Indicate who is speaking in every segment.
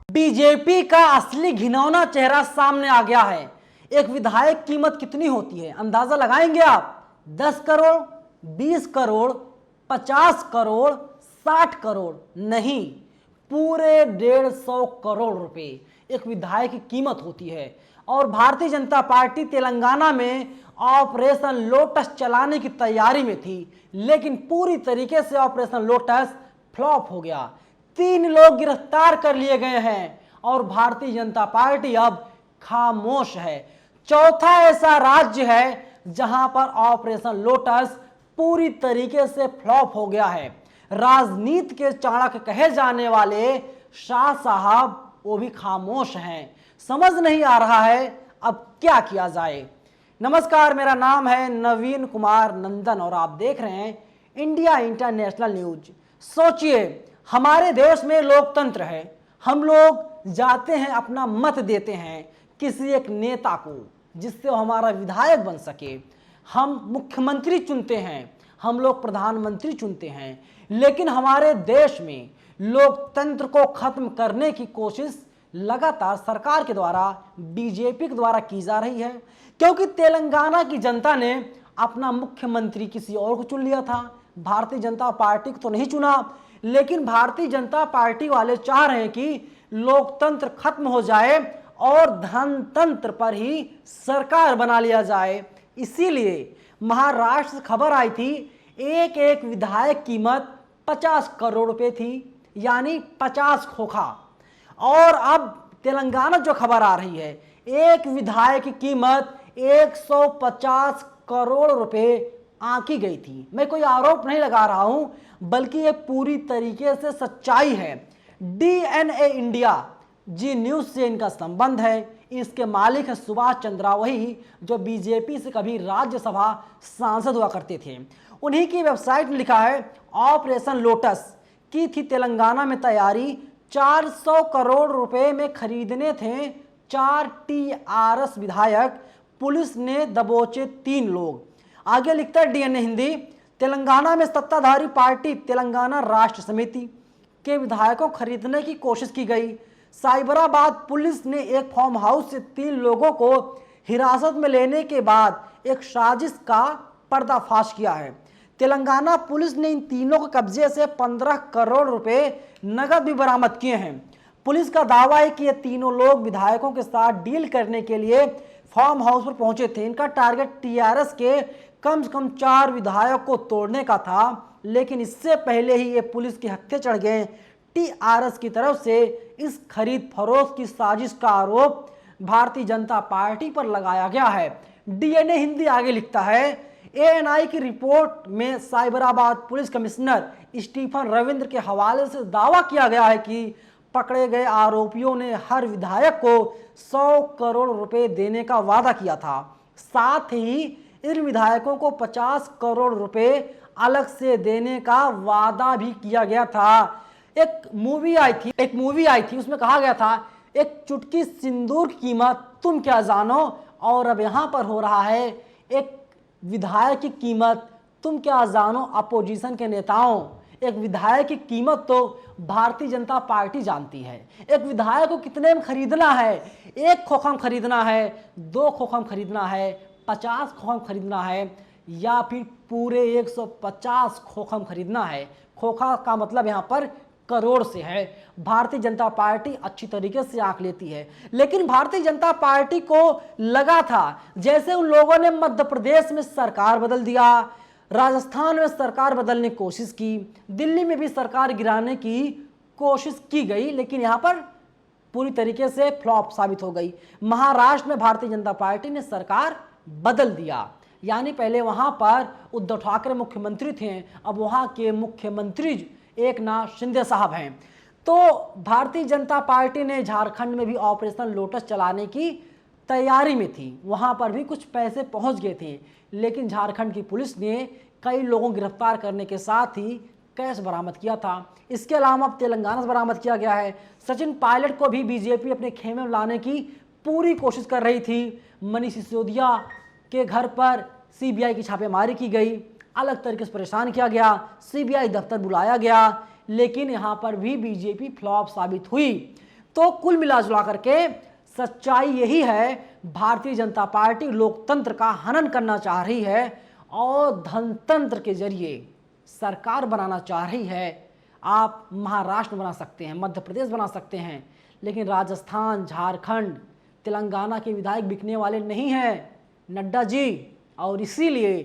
Speaker 1: BJP का असली घिनौना चेहरा सामने आ गया है। एक विधायक कीमत कितनी होती है अंदाजा लगाएंगे आप? 10 करोड़, 20 करोड़, 50 करोड़, 60 करोड़ नहीं, पूरे 150 करोड़ रुपए एक विधायक की कीमत होती है। और भारतीय जनता पार्टी तेलंगाना में ऑपरेशन लोटस चलाने की तैयारी में थी, लेकिन पूरी तरीके से ऑपरेशन लोटस फ्लॉप हो गया। 3 लोग गिरफ्तार कर लिए गए हैं और भारतीय जनता पार्टी अब खामोश है। चौथा ऐसा राज्य है जहां पर ऑपरेशन लोटस पूरी तरीके से फ्लॉप हो गया है। राजनीति के चाणक्य कहे जाने वाले शाह साहब वो भी खामोश हैं। समझ नहीं आ रहा है अब क्या किया जाए। नमस्कार, मेरा नाम है नवीन कुमार नंदन और आप देख रहे हैं इंडिया इंटरनेशनल न्यूज। सोचिए, हमारे देश में लोकतंत्र है, हम लोग जाते हैं अपना मत देते हैं किसी एक नेता को जिससे वो हमारा विधायक बन सके। हम मुख्यमंत्री चुनते हैं, हम लोग प्रधानमंत्री चुनते हैं, लेकिन हमारे देश में लोकतंत्र को खत्म करने की कोशिश लगातार सरकार के द्वारा, बीजेपी के द्वारा की जा रही है। क्योंकि तेलंगाना की जनता ने अपना मुख्यमंत्री किसी और को चुन लिया था, भारतीय जनता पार्टी को तो नहीं चुना। लेकिन भारतीय जनता पार्टी वाले चाह रहे हैं कि लोकतंत्र खत्म हो जाए और धनतंत्र पर ही सरकार बना लिया जाए। इसीलिए महाराष्ट्र से खबर आई थी, एक एक विधायक कीमत 50 करोड़ रुपए थी, यानी 50 खोखा। और अब तेलंगाना जो खबर आ रही है, एक विधायक की कीमत 150 करोड़ रुपए आंकी गई थी। मैं कोई आरोप नहीं लगा रहा हूं, बल्कि ये पूरी तरीके से सच्चाई है। डीएनए इंडिया जी न्यूज से इनका संबंध है। इसके मालिक है सुभाष चंद्रा, वही जो बीजेपी से कभी राज्यसभा सांसद हुआ करते थे। उन्हीं की वेबसाइट में लिखा है, ऑपरेशन लोटस की थी तेलंगाना में तैयारी, 400 करोड़ रुपए में खरीदने थे 4 टीआरएस विधायक, पुलिस ने दबोचे 3 लोग। आगे लिखता है डीएनए हिंदी, तेलंगाना में सत्ताधारी पार्टी तेलंगाना राष्ट्र समिति के विधायकों खरीदने की कोशिश की गई। साइबराबाद पुलिस ने एक फार्म हाउस से 3 लोगों को हिरासत में लेने के बाद एक साजिश का पर्दाफाश किया है। तेलंगाना पुलिस ने इन तीनों के कब्जे से 15 करोड़ रुपए नगद भी बरामद किए हैं। पुलिस का दावा है कि ये तीनों लोग विधायकों के साथ डील करने के लिए फार्म हाउस पर पहुंचे थे। इनका टारगेट टीआरएस के कम से कम 4 विधायक को तोड़ने का था, लेकिन इससे पहले ही ये पुलिस के हत्थे चढ़ गए। टीआरएस की तरफ से इस खरीद फरोख्त की साजिश का आरोप भारतीय जनता पार्टी पर लगाया गया है। डीएनए हिंदी आगे लिखता है, एएनआई की रिपोर्ट में Cyberabad police commissioner Stephen Ravindra के हवाले से दावा किया गया है कि पकड़े गए आरोपियों ने हर विधायक को 100 करोड़ रुपए देने का वादा किया था। साथ ही इन विधायकों को 50 करोड़ रुपए अलग से देने का वादा भी किया गया था। एक मूवी आई थी, उसमें कहा गया था, एक चुटकी सिंदूर की कीमत तुम क्या जानो, और अब यहां पर हो रहा है, एक विधायक की कीमत तुम क्या जानो अपोजिशन के नेताओं। एक विधायक की कीमत तो भारतीय जनता पार्टी जानती है। एक विधायक को कितने में खरीदना है? 1 खोखा में खरीदना है, 2 खोखा में खरीदना है, 50 खोखा में खरीदना है, या फिर पूरे 150 खोखा में खरीदना है? खोखा का मतलब यहाँ पर करोड़ से है। भारतीय जनता पार्टी अच्छी तरीके से आंक लेती है, लेकिन भारतीय जनता पार्टी को लगा था जैसे उन लोगों ने मध्य प्रदेश में सरकार बदल दिया, राजस्थान में सरकार बदलने की कोशिश की, दिल्ली में भी सरकार गिराने की कोशिश की गई, लेकिन यहाँ पर पूरी तरीके से फ्लॉप साबित हो गई। महाराष्ट्र में भारतीय जनता पार्टी ने सरकार बदल दिया, यानी पहले वहां पर उद्धव ठाकरे मुख्यमंत्री थे, अब वहां के मुख्यमंत्री एकनाथ शिंदे साहब हैं। तो भारतीय जनता पार्टी ने झारखंड में भी ऑपरेशन लोटस चलाने की तैयारी में थी, वहां पर भी कुछ पैसे पहुंच गए थे, लेकिन झारखंड की पुलिस ने कई लोगों को गिरफ्तार करने के साथ ही कैश बरामद किया था। इसके अलावा अब तेलंगाना से बरामद किया गया है। सचिन पायलट को भी बीजेपी अपने खेमे में लाने की पूरी कोशिश कर रही थी। मनीष सिसोदिया के घर पर सीबीआई की छापेमारी की गई, अलग तरीके से परेशान किया गया, सीबीआई दफ्तर बुलाया गया, लेकिन यहाँ पर भी बीजेपी फ्लॉप साबित हुई। तो कुल मिला जुला करके सच्चाई यही है, भारतीय जनता पार्टी लोकतंत्र का हनन करना चाह रही है और धनतंत्र के जरिए सरकार बनाना चाह रही है। आप महाराष्ट्र बना सकते हैं, मध्य प्रदेश बना सकते हैं, लेकिन राजस्थान, झारखंड, तेलंगाना के विधायक बिकने वाले नहीं हैं नड्डा जी, और इसीलिए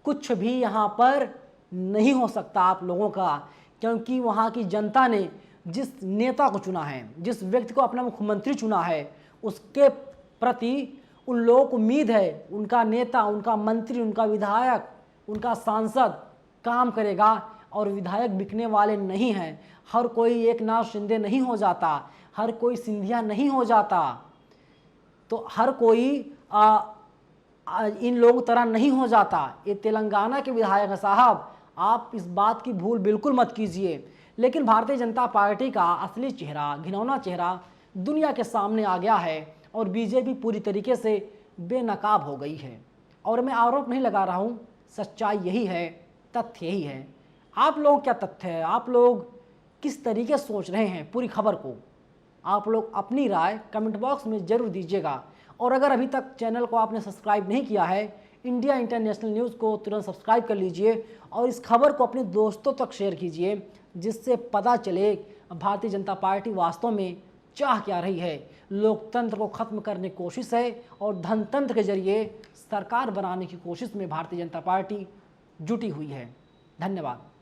Speaker 1: कुछ भी यहाँ पर नहीं हो सकता आप लोगों का, क्योंकि वहाँ की जनता ने जिस नेता को चुना है, जिस व्यक्ति को अपना मुख्यमंत्री चुना है, उसके प्रति उन लोगों को उम्मीद है उनका नेता, उनका मंत्री, उनका विधायक, उनका सांसद काम करेगा। और विधायक बिकने वाले नहीं हैं। हर कोई एक नाथ शिंदे नहीं हो जाता, हर कोई सिंधिया नहीं हो जाता, तो हर कोई इन लोगों तरह नहीं हो जाता। ये तेलंगाना के विधायक साहब, आप इस बात की भूल बिल्कुल मत कीजिए। लेकिन भारतीय जनता पार्टी का असली चेहरा, घिनौना चेहरा दुनिया के सामने आ गया है और बीजेपी पूरी तरीके से बेनकाब हो गई है। और मैं आरोप नहीं लगा रहा हूँ, सच्चाई यही है, तथ्य यही है। आप लोग क्या तथ्य है, आप लोग किस तरीके से सोच रहे हैं पूरी खबर को, आप लोग अपनी राय कमेंट बॉक्स में ज़रूर दीजिएगा। और अगर अभी तक चैनल को आपने सब्सक्राइब नहीं किया है, इंडिया इंटरनेशनल न्यूज़ को तुरंत सब्सक्राइब कर लीजिए और इस खबर को अपने दोस्तों तक शेयर कीजिए, जिससे पता चले भारतीय जनता पार्टी वास्तव में चाह क्या रही है। लोकतंत्र को खत्म करने की कोशिश है और धनतंत्र के जरिए सरकार बनाने की कोशिश में भारतीय जनता पार्टी जुटी हुई है। धन्यवाद।